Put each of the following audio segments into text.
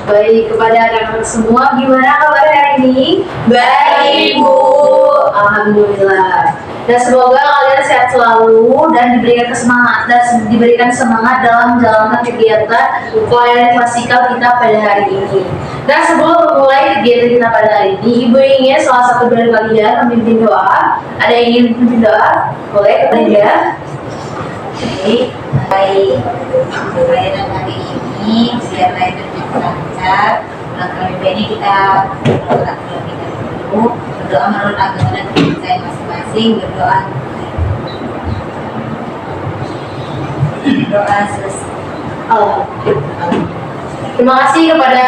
Baik, kepada anak-anak semua, gimana kabar hari ini? Baik, Bu. Alhamdulillah. Dan semoga kalian sehat selalu dan diberikan semangat dalam menjalankan kegiatan pelayanan klasikal kita pada hari ini. Dan sebelum memulai kegiatan kita pada hari ini, Ibu ingin salah satu dari kalian memimpin doa. Ada yang ingin memimpin doa? Boleh, kepada dia. Baik. Pelayanan hari ini biar layanan lancar. Kali ini kita berdoa terlebih dahulu, berdoa menurut agama dan kepercayaan masing-masing, berdoa. Doa selesai. Terima kasih kepada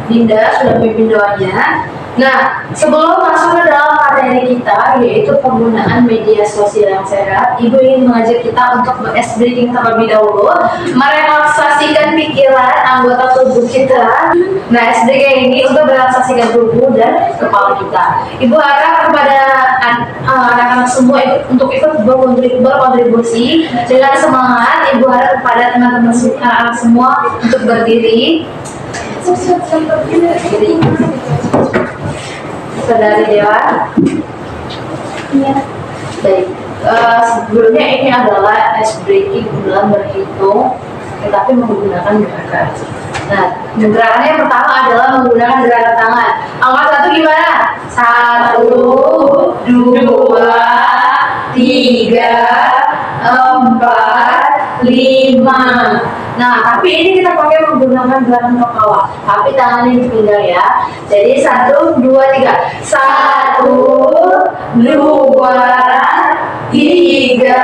Dinda sudah memimpin doanya. Nah, sebelum masuk ke dalam materi kita, yaitu penggunaan media sosial yang sehat, Ibu ingin mengajak kita untuk ice breathing terlebih dahulu, merelaksasikan pikiran anggota tubuh kita. Nah, ice breathing ini untuk merelaksasikan tubuh dan kepala kita. Ibu harap kepada anak-anak semua untuk ikut berkontribusi dengan semangat. Ibu harap kepada teman-teman anak-anak semua untuk berdiri. Saudari Dewa. Iya. Baik. Sebelumnya ini adalah ice breaking dalam berhitung, tetapi menggunakan gerakan. Nah, gerakannya yang pertama adalah menggunakan gerakan tangan. Angka 1 gimana? 1, 2, 3, 4, 5. Nah, tapi ini kita pakai menggunakan gerakan kepala, tapi tangannya dipindah ya. Jadi 1, 2, 3. 1, 2, 3,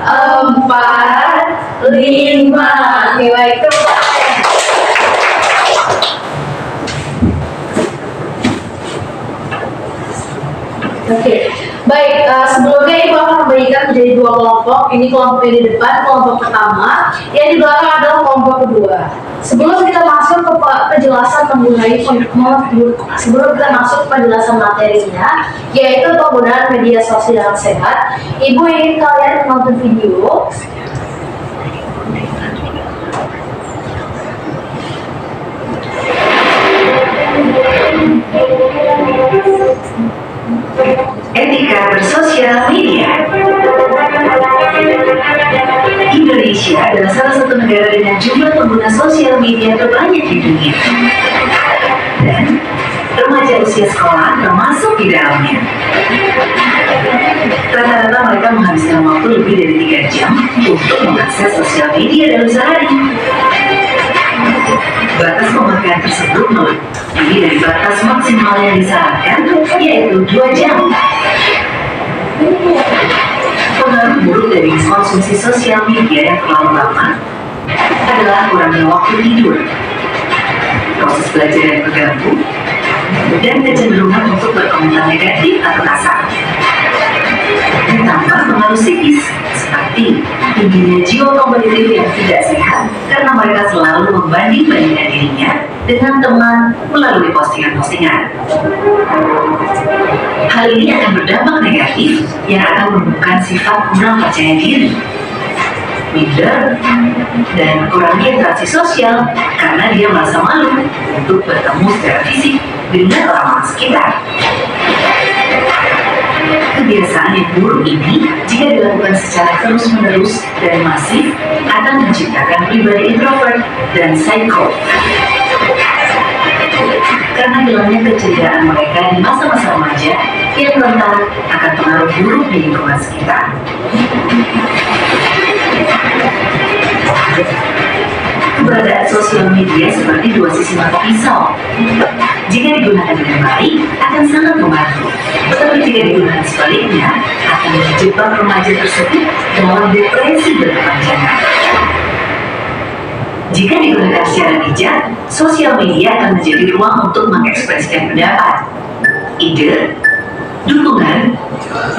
4, 5. Oke, baik. Oke, baik. Sebelumnya Ibu akan memberikan menjadi 2 kelompok. Ini kelompok yang di depan, kelompok pertama. Yang di belakang adalah kelompok kedua. Sebelum kita masuk ke penjelasan penjelasan materinya, yaitu penggunaan media sosial yang sehat, Ibu ingin kalian menonton video. Etika bersosial media. Indonesia adalah salah satu negara dengan jumlah pengguna sosial media terbanyak di dunia. Dan remaja usia sekolah termasuk di dalamnya. Rata-rata mereka menghabiskan waktu lebih dari 3 jam untuk mengakses sosial media dalam sehari. Batas pemakaian tersebut melebihi dari batas maksimal yang disarankan, yaitu 2 jam. Pengaruh buruk dari konsumsi sosial media yang terlalu lama adalah kurangnya waktu tidur, proses belajar yang terganggu, dan kecenderungan untuk berkomentar negatif atau kasar. Ditambah pengaruh psikis seperti tingginya jiwa kompetitif yang tidak sehat karena mereka selalu membanding-bandingkan dirinya dengan teman melalui postingan-postingan. Hal ini akan berdampak negatif yang akan menumbuhkan sifat kurang percaya diri, minder, dan kurangnya interaksi sosial karena dia merasa malu untuk bertemu secara fisik dengan orang-orang sekitar. Kebiasaan yang buruk ini, jika dilakukan secara terus-menerus dan masif, akan menciptakan pribadi introvert dan psycho. Karena hilangnya keceriaan mereka di masa-masa remaja yang rentan akan pengaruh buruk di lingkungan sekitar. Keberadaan sosial media seperti 2 sisi mata pisau. Jika digunakan dengan baik, akan sangat membantu. Tetapi jika digunakan sebaliknya, akan menjebak remaja tersebut dalam depresi berkepanjangan. Jika digunakan secara bijak, sosial media akan menjadi ruang untuk mengekspresikan pendapat, ide, dukungan,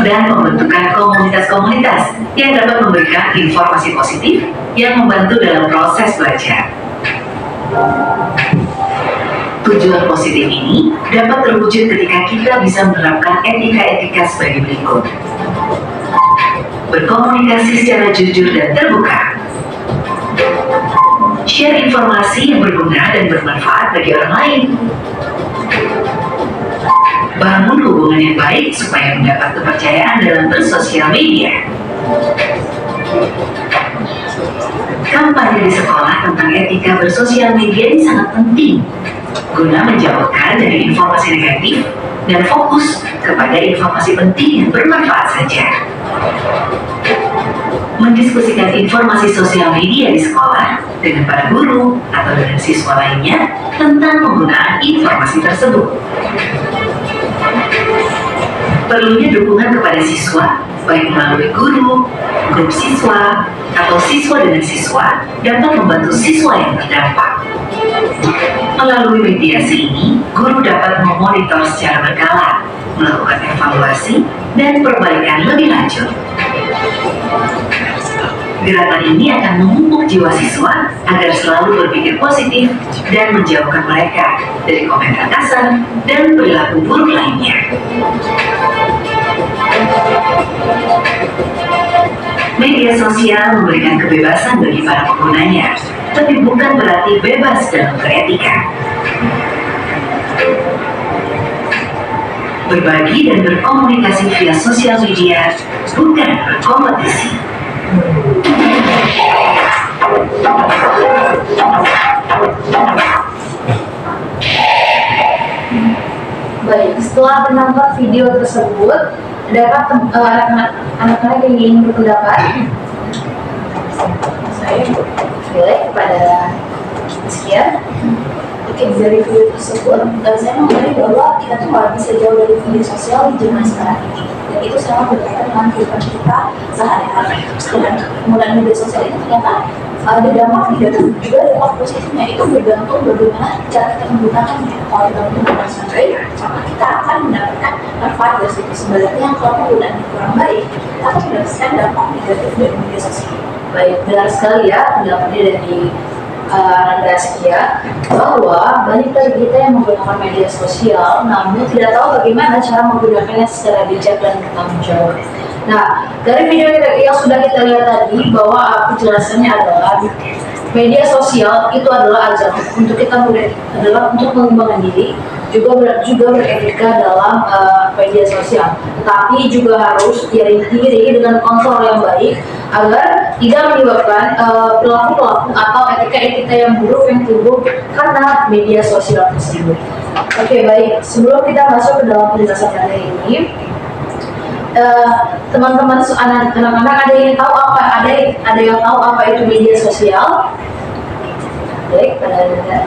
dan pembentukan komunitas-komunitas yang dapat memberikan informasi positif yang membantu dalam proses belajar. Tujuan positif ini dapat terwujud ketika kita bisa menerapkan etika-etika sebagai berikut. Berkomunikasi secara jujur dan terbuka. Share informasi yang berguna dan bermanfaat bagi orang lain. Bangun hubungan yang baik supaya mendapat kepercayaan dalam bersosial media. Kampanye di sekolah tentang etika bersosial media ini sangat penting guna menjauhkan dari informasi negatif dan fokus kepada informasi penting yang bermanfaat saja. Mendiskusikan informasi sosial media di sekolah dengan para guru atau dengan siswa lainnya tentang penggunaan informasi tersebut. Perlunya dukungan kepada siswa, baik melalui guru, grup siswa, atau siswa dengan siswa dapat membantu siswa yang terdampak. Melalui mediasi ini, guru dapat memonitor secara berkala, melakukan evaluasi, dan perbaikan lebih lanjut. Gerakan ini akan memupuk jiwa siswa agar selalu berpikir positif dan menjauhkan mereka dari komentar kasar dan perilaku buruk lainnya. Media sosial memberikan kebebasan bagi para penggunanya, tapi bukan berarti bebas dalam beretika. Berbagi dan berkomunikasi via sosial media bukan berkompetisi. Baik, setelah menonton video tersebut, adakah anak-anak yang ingin berpendapat? Saya boleh kepada sekian. Oke, dari video tersebut, saya mengenai bahwa kita tuh nggak bisa jauh dari media sosial di zaman sekarang ini. Dan itu sangat berkaitan dengan kehidupan kita sehari-hari. Dan penggunaan media sosial itu ternyata ada dampak negatif juga dampak positifnya. Itu bergantung bagaimana cara kita menggunakannya. Kalau kita menggunakan dengan baik, maka kita akan mendapatkan manfaat dari situ. Sebaliknya kalau penggunaan yang kurang baik, kita akan mendapatkan dampak negatif dari media sosial. Baik, benar sekali ya pendapatnya dari Anda Askia, bahwa banyak dari kita yang menggunakan media sosial namun tidak tahu bagaimana cara menggunakannya secara bijak dan bertanggung jawab. Nah, dari video yang sudah kita lihat tadi, bahwa penjelasannya adalah media sosial itu adalah ajang untuk kita adalah untuk mengembangkan diri, juga beretika dalam media sosial. Tetapi juga harus diiringi dengan kontrol yang baik agar tidak menyebabkan perilaku atau etika yang buruk yang timbul karena media sosial tersebut. Oke, baik. Sebelum kita masuk ke dalam penjelasan kali ini, teman-teman anak-anak ada yang tahu apa itu media sosial? Baik, pada Anda.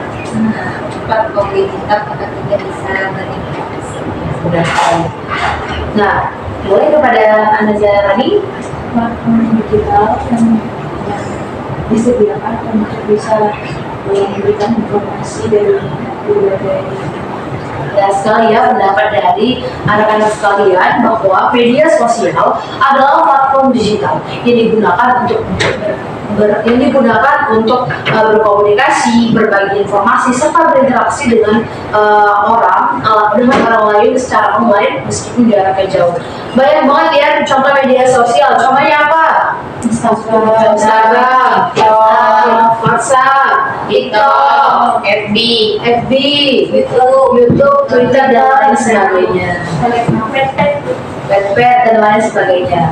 Platform digital agar kita bisa berinformasi. Sudah tahu. Nah, boleh kepada Anda Jalani, platform digital yang disediakan untuk bisa memberikan informasi dari berbagai. Dan sekali ya pendapat dari anak-anak sekalian bahwa media sosial adalah platform digital yang digunakan untuk berkomunikasi, berbagi informasi, serta berinteraksi dengan orang lain secara online meskipun jaraknya jauh. Banyak banget ya contoh media sosial. Contohnya apa? Instagram, WhatsApp, TikTok, FB, YouTube, Twitter, dan lain sebagainya. Wattpad dan lain sebagainya.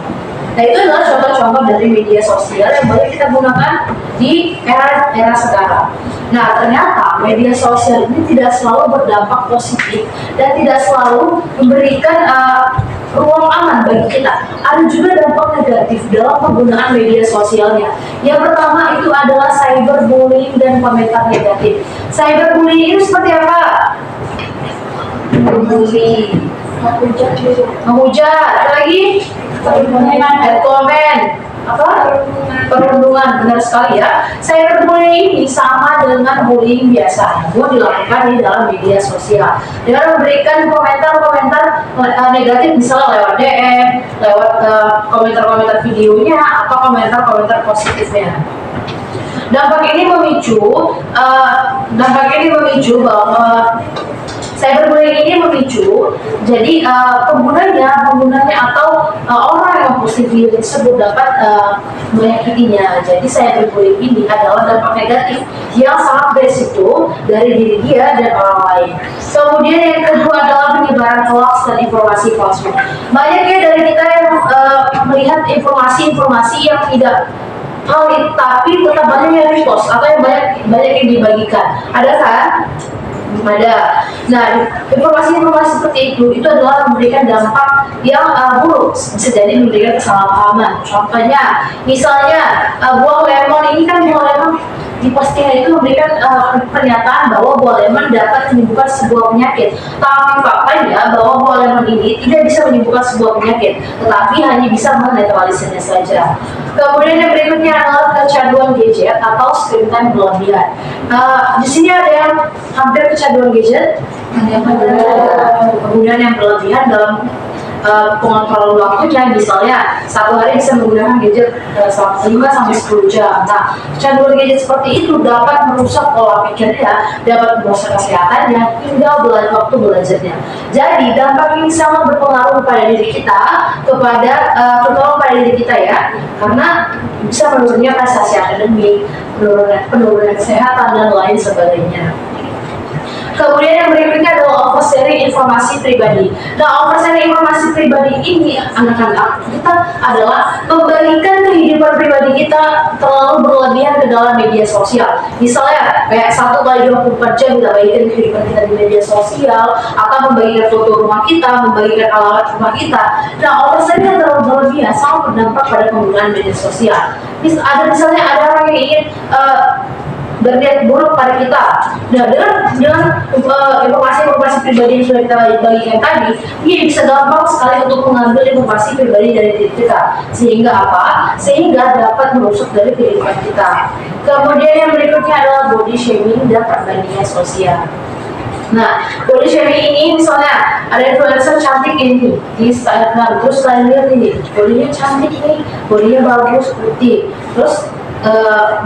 Nah, itu adalah contoh-contoh dari media sosial yang boleh kita gunakan di era sekarang. Nah, ternyata media sosial ini tidak selalu berdampak positif dan tidak selalu memberikan ruang aman bagi kita. Ada juga dampak negatif dalam penggunaan media sosialnya. Yang pertama itu adalah cyberbullying dan komentar negatif. Cyberbullying ini seperti apa? Menghujat, apa lagi? Komen, perundungan, benar sekali ya. Cyberbullying ini sama dengan bullying biasa, namun dilakukan di dalam media sosial dengan memberikan komentar-komentar negatif, misalnya lewat DM, lewat komentar-komentar videonya atau komentar-komentar positifnya. Dampak ini memicu bahwa Cyberbullying ini memicu, jadi penggunanya atau orang yang positif tersebut dapat menyakitinya. Jadi cyberbullying ini adalah dampak negatif yang sangat beresiko dari diri dia dan orang lain. Kemudian yang kedua adalah penyebaran hoax dan informasi palsu. Banyaknya dari kita yang melihat informasi-informasi yang tidak valid, tapi tetap banyak yang repost atau yang banyak yang dibagikan. Ada kan? Ada. Nah, informasi-informasi seperti itu adalah memberikan dampak yang buruk, bisa jadi memberikan kesalahpahaman. Contohnya, misalnya buah lemon ini kan buah lemon di postingan itu memberikan pernyataan bahwa buah lemon dapat menyembuhkan sebuah penyakit. Tapi faktanya bahwa buah lemon ini tidak bisa menyembuhkan sebuah penyakit, tetapi hanya bisa menetralisirnya saja. Kemudian yang berikutnya adalah kecanduan gadget atau screen time berlebihan. Di sini ada yang hampir kecanduan gadget, penggunaan yang berlebihan dalam pengontrol waktunya, misalnya satu hari bisa menggunakan gadget 5 sampai 10 jam. Nah, kecanduan gadget seperti itu dapat merusak pola pikirnya, dapat merusak kesehatannya hingga waktu belajarnya. Jadi dampak ini sangat berpengaruh pada diri kita, terutama pada diri kita ya, karena bisa menurunnya prestasi akademik, penurunan kesehatan dan lain sebagainya. Kemudian yang berikutnya adalah oversharing informasi pribadi. Nah, oversharing informasi pribadi ini anak-anak kita adalah membagikan kehidupan pribadi kita terlalu berlebihan ke dalam media sosial. Misalnya kayak 1x24 jam kita bagikan kehidupan kita di media sosial, atau membagikan foto rumah kita, membagikan alamat rumah kita. Nah, oversharing yang terlalu berlebihan sangat berdampak pada penggunaan media sosial. Misalnya ada orang yang ingin berniat buruk pada kita. Nah, dengan informasi-informasi pribadi yang sudah kita bagikan tadi, dia bisa gampang sekali untuk mengambil informasi pribadi dari diri kita. Sehingga apa? Sehingga dapat merusak dari kehidupan kita. Kemudian yang berikutnya adalah body shaming dan perbandingan sosial. Nah, body shaming ini misalnya ada influencer cantik ini di Instagram, terus kalian lihat ini, bodinya cantik nih, bodinya bagus, putih, terus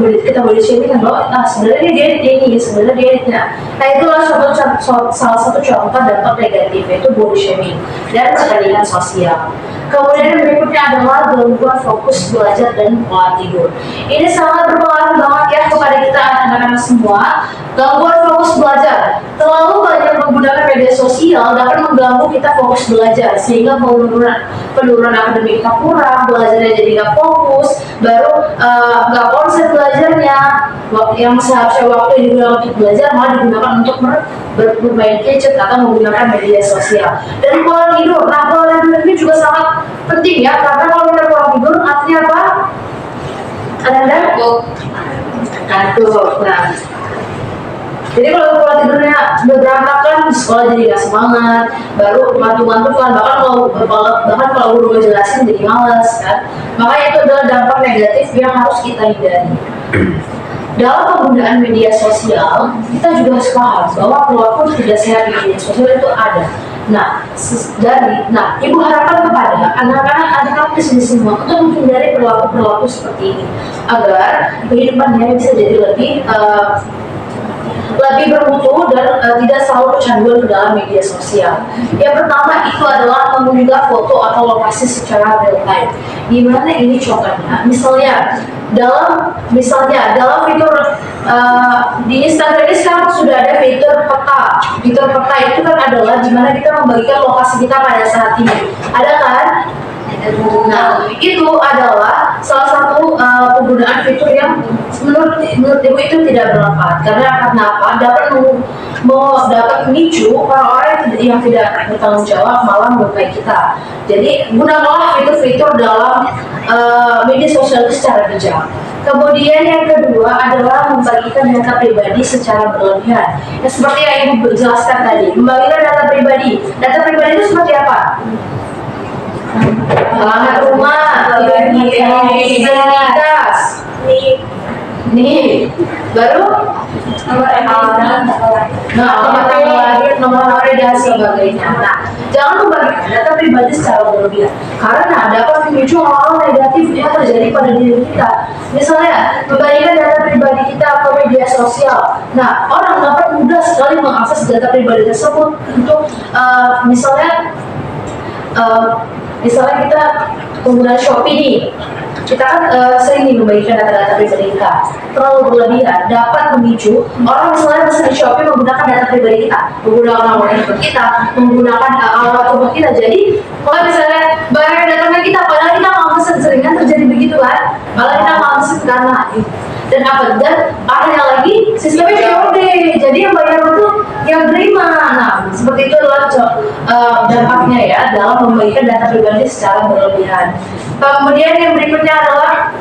kita body shaming kan bahwa sebenarnya dia ini, sebenarnya dia ini. Nah, itulah salah satu contoh dampak negatif, yaitu body shaming dan perbandingan sosial. Kemudian yang berikutnya adalah gangguan fokus belajar dan pola tidur. Ini sangat berpengaruh banget ya kepada kita anak-anak semua. Gangguan fokus belajar, terlalu banyak menggunakan media sosial dapat mengganggu kita fokus belajar, sehingga penurunan akademik kita kurang, belajarnya jadi nggak fokus, baru nggak konsen belajarnya. Yang seharusnya waktu yang digunakan untuk belajar malah digunakan untuk bermain gadget atau menggunakan media sosial. Dan pola tidur, nah pola tidur ini juga sangat penting ya, karena kalau kita pola tidur artinya apa? Kantuk. Nah, jadi kalau pola tidurnya berantakan, di sekolah jadi nggak semangat, baru ngantuk-ngantukan, bahkan kalau guru ngejelasin jadi malas kan. Makanya itu adalah dampak negatif yang harus kita hindari. Dalam penggunaan media sosial, kita juga harus paham bahwa perilaku tidak sehat di media sosial itu ada. Nah, ibu harapkan kepada anak-anak di sini semua untuk menghindari perilaku seperti ini, agar kehidupannya bisa jadi lebih bermutu dan tidak selalu kecanduan ke dalam media sosial. Yang pertama itu adalah mengunggah foto atau lokasi secara real time. Gimana ini contohnya? Misalnya dalam fitur di Instagram ini sekarang sudah ada fitur peta. Fitur peta itu kan adalah dimana kita membagikan lokasi kita pada saat ini. Ada kan? Nah, itu adalah salah satu penggunaan fitur yang menurut ibu itu tidak bermanfaat. Karena apa? Dapat memicu orang-orang yang tidak bertanggung jawab malah melukai kita. Jadi gunakanlah fitur-fitur dalam media sosial secara bijak. Kemudian yang kedua adalah membagikan data pribadi secara berlebihan. Ya, seperti yang ibu jelaskan tadi, membagikan data pribadi. Data pribadi itu seperti apa? Alamat rumah, identitas, nih, baru alamat tanggal lahir, nomor HP dan sebagainya. Nah, jangan membagikan data pribadi secara berlebihan karena dapat memicu hal-hal negatif yang terjadi pada diri kita. Misalnya, membagikan data pribadi kita ke media sosial. Nah, orang dapat mudah sekali mengakses data pribadi tersebut untuk misalnya kita penggunaan Shopee nih, kita kan sering nih membagikan data-data pribadi kita. Terlalu berlebihan dapat memicu orang misalnya pesan di Shopee menggunakan data pribadi kita, menggunakan nomor handphone kita, menggunakan alat tubuh kita. Jadi kalau misalnya barang datangnya kita, padahal kita nggak pesen, seringan terjadi begitu kan? Malah kita nggak pesen karena dan akhirnya lagi sistemnya COD, jadi yang bayar itu yang terima. Nah, seperti itu adalah dampaknya ya dalam membagikan data pribadi secara berlebihan. Kemudian yang berikutnya adalah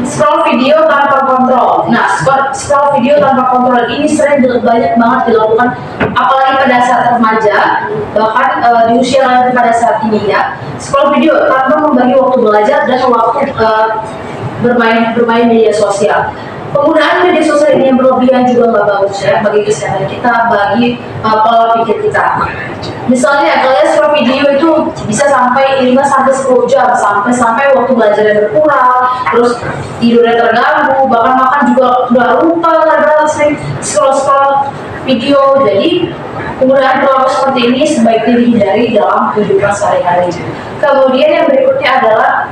scroll video tanpa kontrol. Nah, scroll video tanpa kontrol ini sering banyak banget dilakukan, apalagi pada saat remaja, bahkan di usia lanjut pada saat ini ya. Scroll video tanpa membagi waktu belajar dan waktu bermain media sosial. Penggunaan media sosial ini yang berlebihan juga nggak bagus ya bagi kesehatan kita, bagi pola pikir kita. Misalnya kalian scroll video itu bisa sampai 5-10 jam, sampai waktu belajarnya berkurang, terus tidurnya terganggu, bahkan makan juga udah lupa karena sering scroll video. Jadi penggunaan perilaku seperti ini sebaiknya dihindari dalam kehidupan sehari-hari. Kemudian yang berikutnya adalah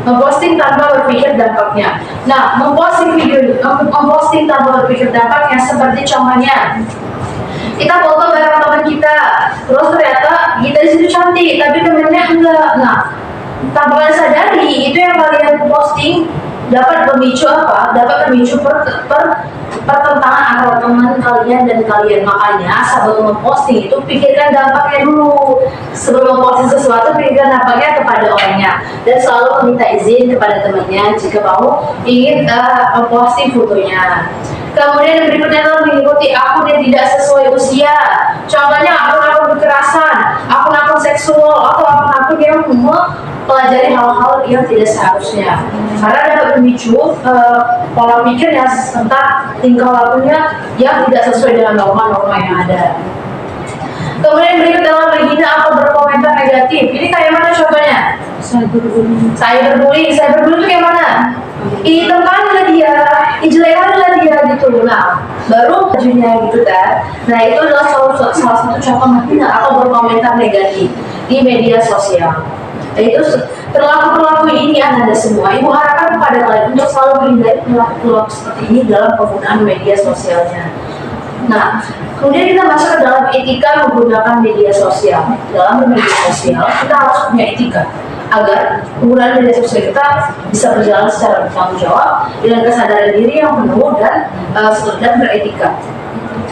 memposting tanpa berpikir dampaknya. Nah, memposting tanpa berpikir dampaknya seperti contohnya, kita foto bareng teman kita, terus ternyata kita di situ cantik, tapi temennya enggak. Nah, tanpa kalian sadari, itu yang kalian posting dapat memicu apa? Dapat memicu pertentangan antara teman kalian dan kalian. Makanya sebelum memposting itu pikirkan dampaknya dulu. Sebelum memposting sesuatu, pikirkan dampaknya kepada orangnya dan selalu meminta izin kepada temannya jika mau ingin memposting fotonya. Kemudian yang berikutnya adalah mengikuti akun yang tidak sesuai usia. Contohnya akun-akun kekerasan, akun-akun seksual, atau akun-akun yang mempelajari hal-hal yang tidak seharusnya. Karena dapat memicu pola pikir yang tentang tingkah lakunya yang tidak sesuai dengan norma-norma yang ada. Kemudian berikut adalah menghina atau berkomentar negatif. Ini kayak mana contohnya? Cyberbullying itu kayak mana? Tentangnya dia, jelekannya dia gitu. Nah, baru bajunya gitu kan. Nah, itu adalah salah satu contoh menghina atau berkomentar negatif di media sosial. Itu perilaku ini Anda semua, Ibu harapkan kepada kalian untuk selalu menghindari perilaku seperti ini dalam penggunaan media sosialnya. Nah, kemudian kita masuk ke dalam etika menggunakan media sosial. Dalam media sosial, kita harus punya etika agar penggunaan media sosial kita bisa berjalan secara bertanggung jawab dengan kesadaran diri yang penuh dan beretika.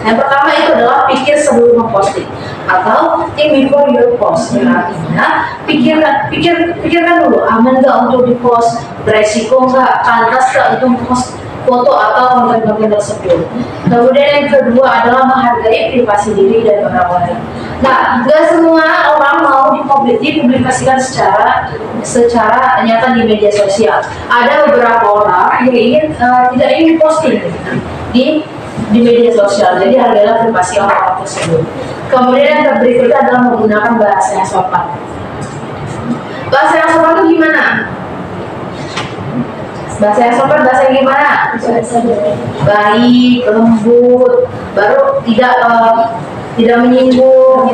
Yang pertama itu adalah pikir sebelum memposting atau think before you post. Artinya pikirkan dulu aman nggak untuk dipost, beresiko nggak, pantas nggak untuk post foto atau konten-konten tersebut. Kemudian yang kedua adalah menghargai privasi diri dan orang lain. Nah, nggak semua orang mau dipublikasikan secara nyata di media sosial. Ada beberapa orang yang tidak ingin posting di media sosial. Jadi hargailah privasi orang tersebut. Kemudian yang berikutnya adalah menggunakan bahasa yang sopan. Bahasa yang sopan itu gimana? Bahasa yang sopan, bahasa yang gimana? Baik, lembut, baru tidak menyinggung,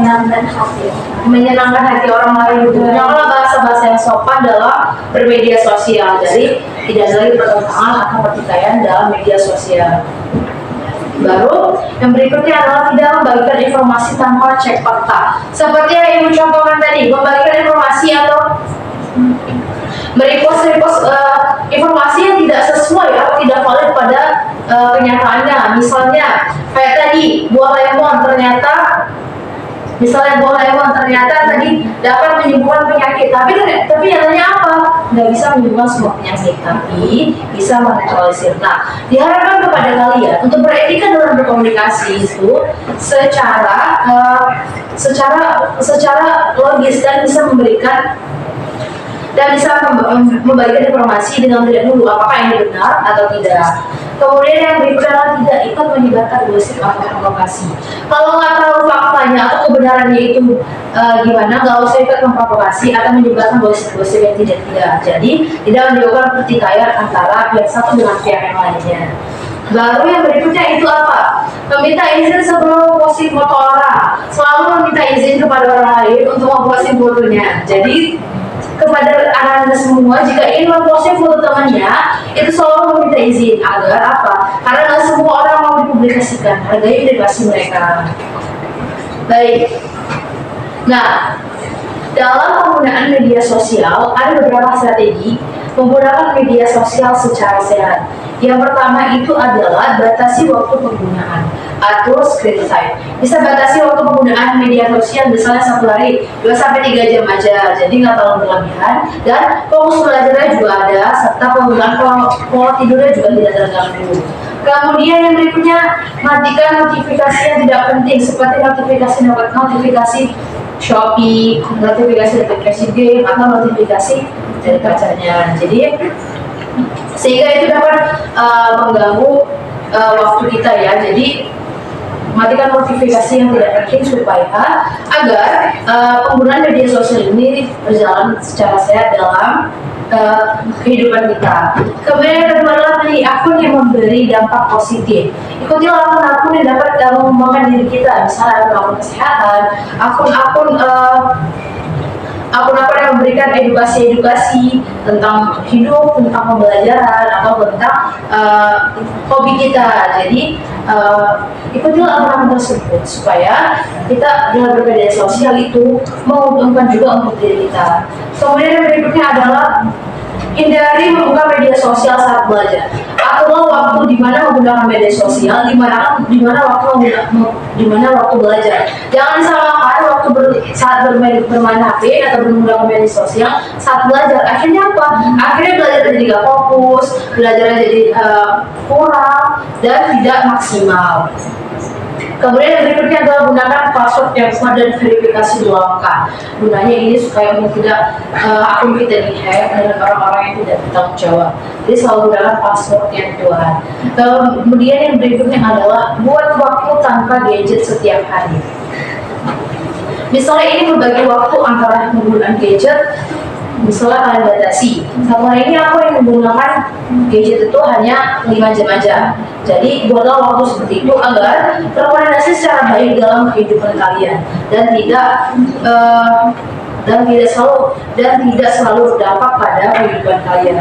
menyenangkan hati orang lain. Kalau bahasa-bahasa yang sopan dalam bermedia sosial, jadi tidak ada lagi pertentangan atau pertikaian dalam media sosial. Baru yang berikutnya adalah tidak membagikan informasi tanpa cek fakta. Seperti yang Ibu contohkan tadi, membagikan informasi atau merepost informasi yang tidak sesuai atau tidak valid pada kenyataannya. Misalnya kayak tadi buah lemon ternyata tadi dapat menyembuhkan penyakit, tapi nyatanya apa? Nggak bisa menyembuhkan semua penyakit, tapi bisa menetralisir. Nah, diharapkan kepada kalian untuk beretika dalam berkomunikasi itu secara logis dan bisa membagikan informasi dengan melihat dulu apakah ini benar atau tidak. Kemudian yang berikutnya adalah tidak ikut menyebar menyebarkan gosip atau provokasi. Kalau nggak tahu faktanya atau kebenarannya itu gimana, nggak usah ikut memprovokasi atau menyebarkan gosip-gosip yang tidak. Jadi tidak menimbulkan pertikaian antara pihak satu dengan pihak yang lainnya. Baru yang berikutnya itu apa? Meminta izin sebelum memposting foto orang. Selalu meminta izin kepada orang lain untuk memposting fotonya. Jadi kepada anak-anak semua, jika ingin memposting foto temannya, itu selalu meminta izin. Agar apa? Karena nggak semua orang mau dipublikasikan. Hargai privasi mereka. Baik. Nah, dalam penggunaan media sosial ada beberapa strategi menggunakan media sosial secara sehat. Yang pertama itu adalah batasi waktu penggunaan atau screen time. Bisa batasi waktu penggunaan media sosial misalnya 1 hari 2-3 jam aja, jadi nggak terlalu berlebihan. Dan fokus belajarnya juga ada, serta penggunaan pola tidurnya juga tidak terganggu. Kemudian yang berikutnya, matikan notifikasi yang tidak penting seperti notifikasi Shopee, notifikasi game, atau notifikasi dari pacarnya. Jadi sehingga itu dapat mengganggu waktu kita ya. Jadi matikan notifikasi yang tidak penting supaya agar penggunaan media sosial ini berjalan secara sehat dalam kehidupan kita. Kemudian yang kedua adalah pilih akun yang memberi dampak positif. Ikutilah akun-akun yang dapat mengembangkan diri kita, misalnya akun kesehatan, akun-akun yang memberikan edukasi tentang hidup, tentang pembelajaran, atau tentang hobi kita. Jadi ikutilah akun-akun tersebut supaya kita dengan bermedia sosial itu menguntungkan juga untuk diri kita. Kemudian yang berikutnya adalah hindari membuka media sosial saat belajar. Aturlah waktu di mana menggunakan media sosial, di mana waktu belajar. Jangan disamakan waktu saat bermain HP atau menggunakan media sosial saat belajar. Akhirnya apa? Akhirnya belajar jadi nggak fokus, belajarnya jadi kurang dan tidak maksimal. Kemudian yang berikutnya adalah gunakan password yang smart dan verifikasi 2 langkah. Gunanya ini supaya tidak akun kita di-hack dengan orang-orang yang tidak bertanggung jawab. Jadi selalu gunakan password yang kuat. Kemudian yang berikutnya adalah buat waktu tanpa gadget setiap hari. Misalnya ini berbagi waktu antara penggunaan gadget. Misalnya kalian batasi, sama ini aku yang menggunakan gadget itu hanya 5 jam aja. Jadi buatlah waktu seperti itu agar terkoordinasi secara baik dalam kehidupan kalian dan tidak selalu berdampak pada kehidupan kalian.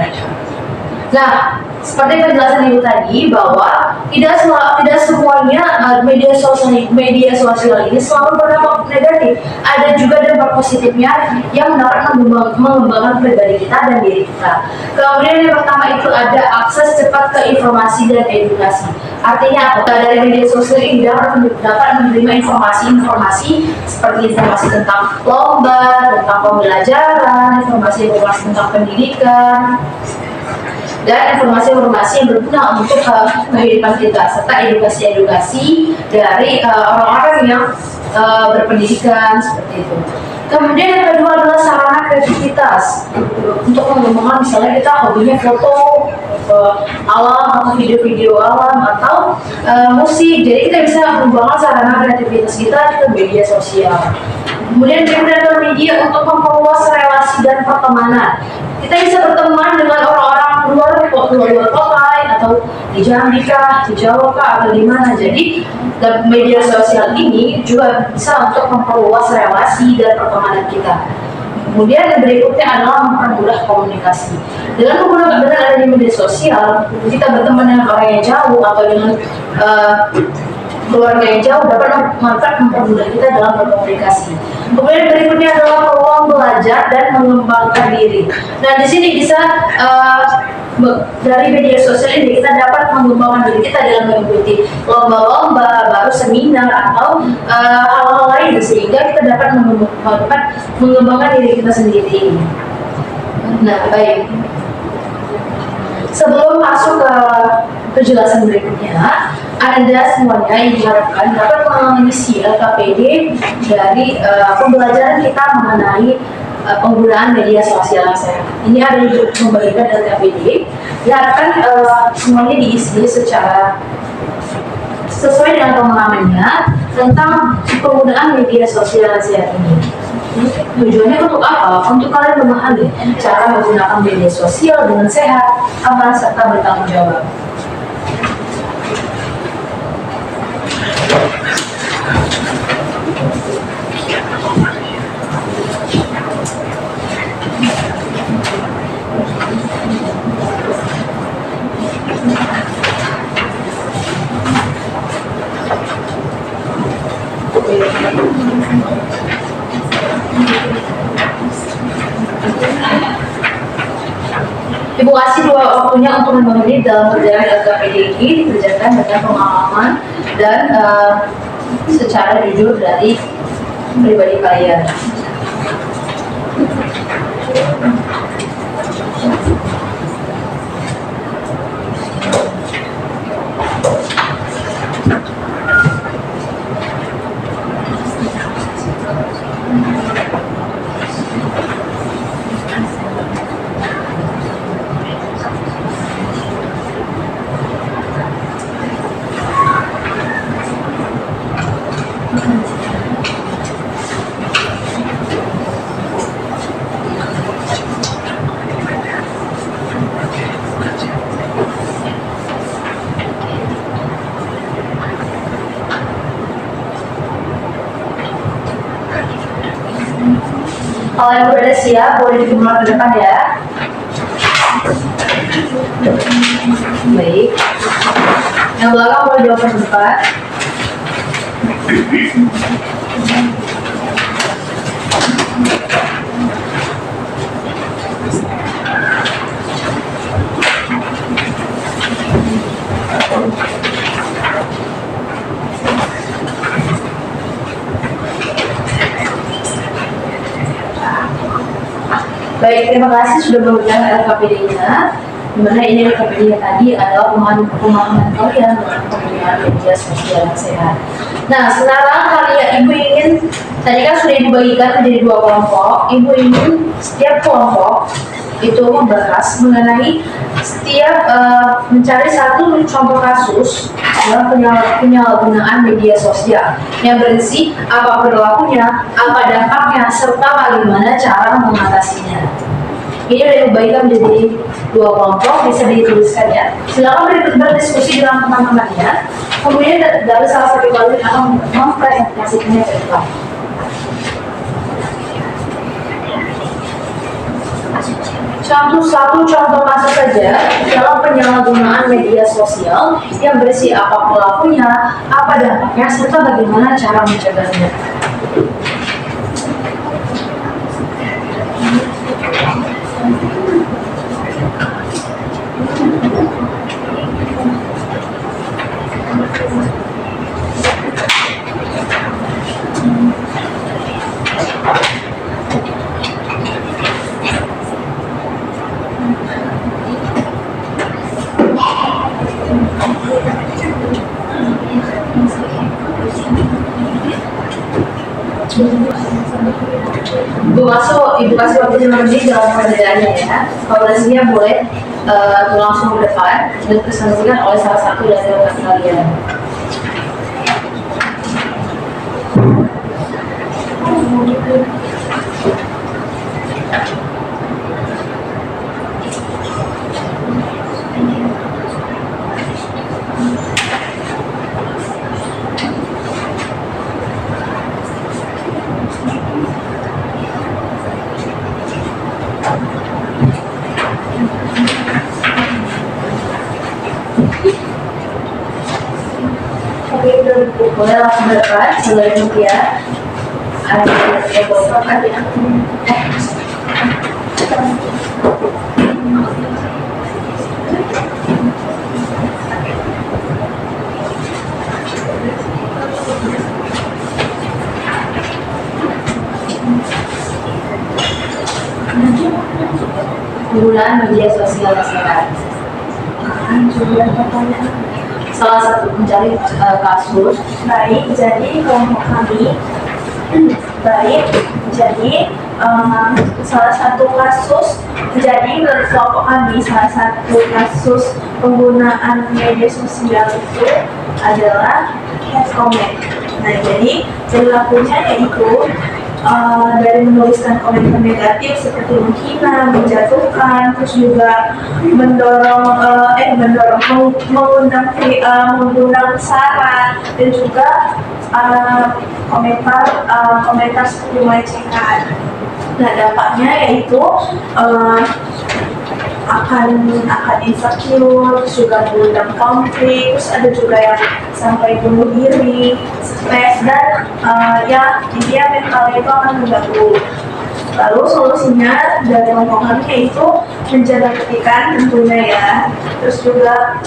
Nah, seperti penjelasan ibu tadi bahwa tidak semuanya media sosial ini selalu berdampak negatif. Ada juga dampak positifnya yang dapat mengembangkan pribadi kita dan diri kita. Kemudian yang pertama itu ada akses cepat ke informasi dan edukasi. Artinya apa? Dari media sosial ini dapat menerima informasi seperti informasi tentang lomba, tentang pembelajaran, informasi tentang pendidikan, dan informasi-informasi yang berguna untuk kehidupan kita, serta edukasi dari orang-orang yang berpendidikan seperti itu. Kemudian yang kedua adalah sarana kreativitas untuk mengembangkan, misalnya kita hobinya foto alam atau video-video alam atau musik, jadi kita bisa mengembangkan sarana kreativitas kita ke media sosial. Kemudian adalah media untuk memperluas relasi dan pertemanan. Kita bisa berteman dengan orang-orang luar kota atau di Jambi kah, di Jawa kah, atau di mana. Jadi media sosial ini juga bisa untuk memperluas relasi dan pertemanan kita. Kemudian yang berikutnya adalah mempermudah komunikasi. Dengan adanya media sosial, kita berteman dengan orang yang jauh atau dengan keluarga yang jauh dapat mempermudah kita dalam berkomunikasi. Kemudian berikutnya adalah peluang belajar dan mengembangkan diri. Nah, di sini bisa dari media sosial ini kita dapat mengembangkan diri kita dengan mengikuti lomba-lomba, baru seminar atau hal-hal lain, sehingga kita dapat mengembangkan diri kita sendiri. Nah, baik. Sebelum masuk ke penjelasan berikutnya, Anda semuanya yang diharapkan dapat mengisi LKPD dari pembelajaran kita mengenai penggunaan media sosial yang sehat. Ini ada untuk membagikan LKPD. Diharapkan semuanya diisi secara sesuai dengan pemahamannya tentang penggunaan media sosial saat ini. Tujuannya untuk apa? Untuk kalian memahami cara menggunakan media sosial dengan sehat, aman, serta bertanggung jawab. Ibu kasih 2 waktunya untuk 5 menit dalam perjalanan LKPD ini dikerjakan dengan pengalaman dan secara jujur dari pribadi kalian. Kalau yang berada siap, boleh dimulai ke depan ya. Baik. Yang belakang boleh dioper ke depan. Baik, terima kasih sudah menggunakan LKPD-nya. Dimana ini LKPD tadi adalah pemahaman kalian dengan penggunaan media sosial yang sehat. Nah, sekarang kalian ibu ingin, tadi kan sudah dibagikan menjadi 2 kelompok. Ibu ingin setiap kelompok itu membahas mengenai setiap mencari satu contoh kasus dalam penyalahgunaan media sosial yang berisi apa perilakunya, apa dampaknya, serta bagaimana cara mengatasinya. Ini sudah dibagikan menjadi 2 kelompok, bisa dituliskan ya. Silakan berdiskusi dengan teman-temannya. Kemudian dari salah satu kalian akan mempresentasikannya ke depan. Satu contoh kasus saja dalam penyalahgunaan media sosial yang berisi apa pelakunya, apa dampaknya, serta bagaimana cara mencegahnya. Ibu kasih waktu 5 menit dalam pengerjaannya ya. Kalau boleh langsung ke depan dan disampaikan oleh salah satu dari rekan kalian. Boleh langsung berdekat sebelum dia ada yang kan ya. Penggunaan media sosial sekarang. Salah satu mencari kasus. Baik, jadi kelompok kami Jadi salah satu kasus, jadi menurut kelompok kami salah satu kasus penggunaan media sosial itu adalah hate comment. Nah, jadi perilakunya yaitu dari menuliskan komentar negatif seperti menghina, menjatuhkan, terus juga mengundang sara, dan juga komentar seperti melecehkan. Nah, dampaknya yaitu akan insecure, terus juga mengundang konflik, terus ada juga yang sampai bunuh diri, stres, dan intinya mentalnya itu akan mengganggu. Lalu solusinya dari rombongan yaitu menjaga kritikan tentunya ya, terus juga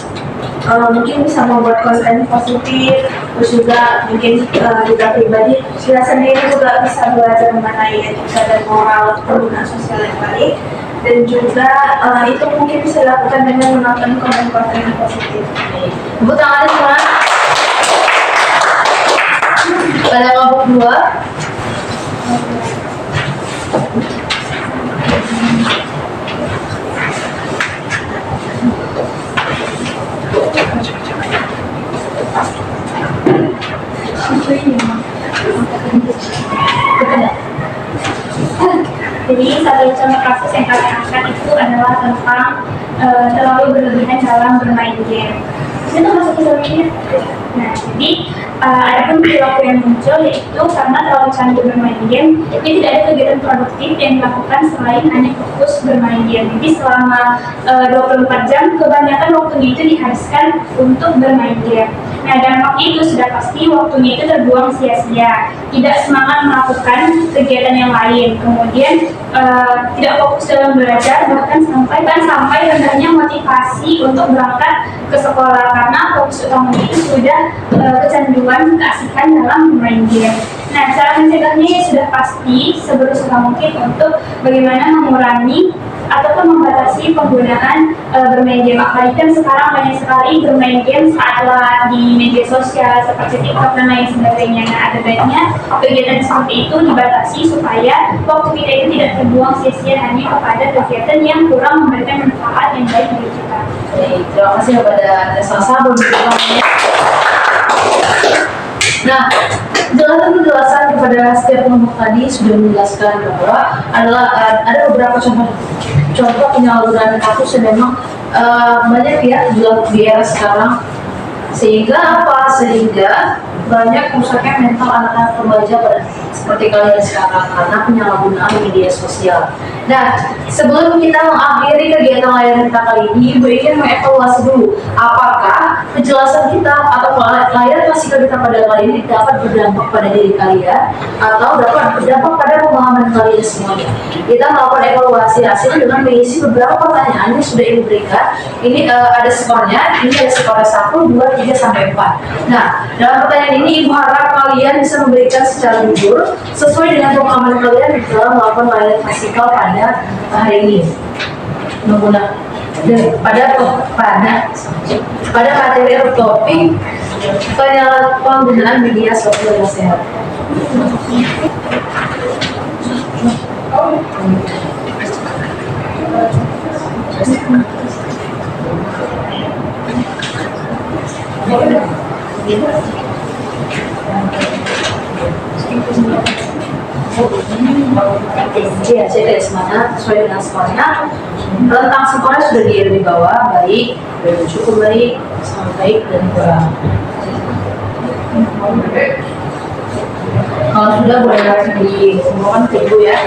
mungkin bisa membuat konten positif, terus juga mungkin kita pribadi kita sendiri juga bisa belajar mengenai etika dan moral penggunaan sosial yang baik, dan juga itu mungkin bisa dilakukan dengan menonton konten-konten yang positif. Tepuk tangan semua. Pada kelompok 2. Jadi satu contoh kasus yang kami angkat itu adalah tentang terlalu berlebihan dalam bermain game. Itu masuk ke solusinya. Nah, jadi ada pun perilaku yang muncul yaitu karena terlalu candu bermain game, jadi tidak ada kegiatan produktif yang dilakukan selain hanya fokus bermain game. Jadi selama 24 jam kebanyakan waktunya itu dihabiskan untuk bermain game. Nah, dampaknya itu sudah pasti waktunya itu terbuang sia-sia, tidak semangat melakukan kegiatan yang lain, kemudian tidak fokus dalam belajar, bahkan sampai rendahnya motivasi untuk berangkat ke sekolah karena fokus utamanya itu sudah kecanduan, keasikan dalam bermain game. Nah, cara mencegahnya sudah pasti seberusaha mungkin untuk bagaimana mengurangi ataupun membatasi penggunaan bermain game. Apalagi kan sekarang banyak sekali bermain game saat di media sosial seperti TikTok dan lain sebagainya. Nah, ada baiknya kegiatan seperti itu dibatasi supaya waktu kita itu tidak terbuang sia-sia hanya kepada kegiatan yang kurang memberikan manfaat yang baik bagi kita. Baik, terima kasih kepada Nesa berbicara. Nah, penjelasan kepada setiap kelompok tadi sudah menjelaskan bahwa ada beberapa contoh penyalahgunaan kasus yang memang banyak ya di era sekarang, sehingga banyak rusaknya mental anak-anak remaja seperti kalian sekarang karena penyalahgunaan media sosial. Nah, sebelum kita mengakhiri kegiatan layanan kita kali ini, Ibu ingin mengevaluasi dulu apakah penjelasan kita atau layanan klasik kita pada kali ini dapat berdampak pada diri kalian atau dapat berdampak pada pemahaman kalian semuanya. Kita melakukan evaluasi hasil dengan mengisi beberapa pertanyaan yang sudah Ibu berikan. Ini ada skornya, ini ada skornya 1, 2, 3, sampai 4. Nah, dalam pertanyaan ini Ibu harap kalian bisa memberikan secara jujur sesuai dengan pemahaman kalian dalam melakukan layanan klasikal pada hari ini menggunakan pada materi atau topik penggunaan media sosial yang sehat. Jadi hasil dari semuanya sesuai dengan skornya. Rentang skornya sudah di bawah, baik, cukup baik, sangat baik, dan kurang. Kalau sudah boleh langsung dikumpulkan ke Ibu ya.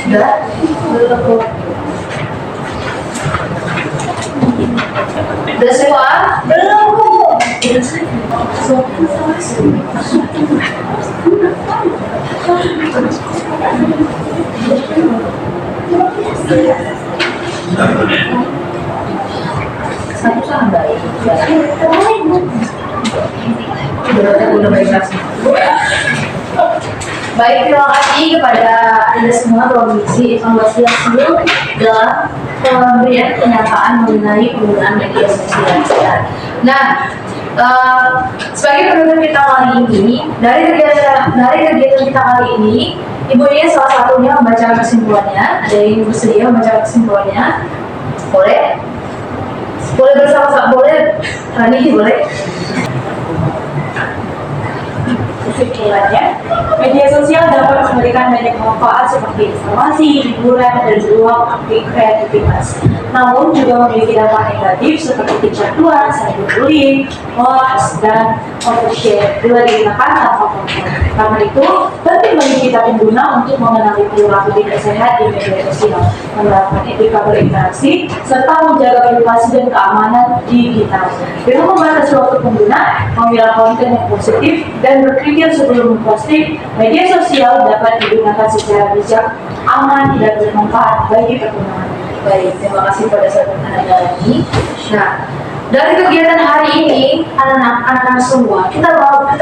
Sudah? Udah semua? Belum, Bu. Satu sangat baik. guna baik Baik, terima kasih kepada Anda semua telah mengisi evaluasi hasil dalam pemberian pernyataan mengenai penggunaan media sosial. Nah, sebagai penutup kita kali ini, dari kegiatan kita kali ini, Ibu ini salah satunya membaca kesimpulannya. Ada yang bersedia membaca kesimpulannya? Boleh? Boleh bersama-sama? Boleh? Rani, boleh? Kesimpulannya, media sosial dapat memberikan banyak manfaat seperti informasi, hiburan, dan ruang aktif kreativitas. Namun juga memiliki dampak negatif seperti kecanduan, cyberbullying, hoax, dan overshare bila digunakan tanpa kontrol. Karena itu, penting bagi kita pengguna untuk mengenali perilaku tidak sehat di media sosial, menerapkan etika berinteraksi, serta menjaga privasi dan keamanan digital. Dengan membatasi waktu pengguna, memilah konten yang positif, dan berpikir sebelum memposting, media sosial dapat digunakan secara bijak, aman, dan bermanfaat bagi perkembangan. Baik, terima kasih pada saat Anda lagi. Nah, dari kegiatan hari ini, anak-anak semua, kita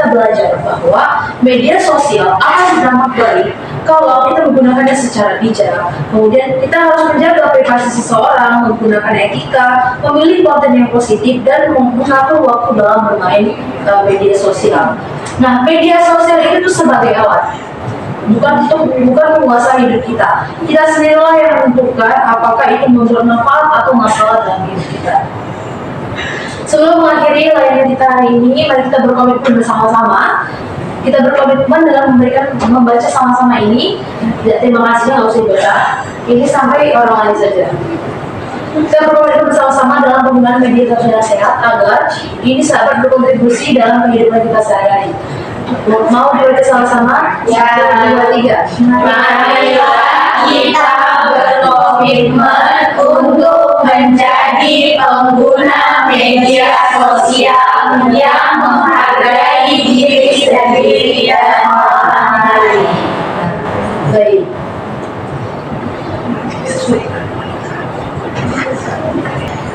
belajar bahwa media sosial akan berdampak baik kalau kita menggunakannya secara bijak. Kemudian kita harus menjaga privasi seseorang, menggunakan etika, memilih konten yang positif, dan mengatur waktu dalam bermain media sosial. Nah, media sosial itu sebagai alat, bukan menguasai hidup kita. Kita sendirilah yang menentukan apakah itu bermanfaat atau masalah dalam hidup kita. Sebelum mengakhiri layanan kita hari ini, mari kita berkomitmen bersama-sama. Kita berkomitmen dalam membaca sama-sama ini. Ya, terima kasih, nggak usah dibaca. Ini sampai orang lain saja. Kita berkomitmen bersama-sama dalam penggunaan media sosial sehat agar ini dapat berkontribusi dalam kehidupan kita sehari-hari. Mau dibaca sama-sama? Ya. 1, 2, 3. Marilah kita berkomitmen untuk menjadi pengguna media sosial yang menghargai diri sendiri dan orang lain. Baik.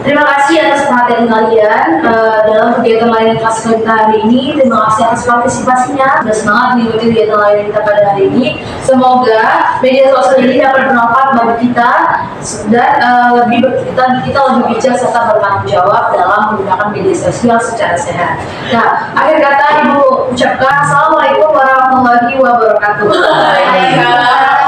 Terima kasih atas perhatian kalian dalam kegiatan layanan kelas kita hari ini. Terima kasih atas partisipasinya. Semangat mengikuti kegiatan layanan kita pada hari ini. Semoga media sosial ini dapat bermanfaat bagi kita dan kita lebih bijak serta bertanggung jawab dalam menggunakan media sosial secara sehat. Nah, akhir kata Ibu ucapkan Assalamualaikum warahmatullahi wabarakatuh. Waalaikumsalam.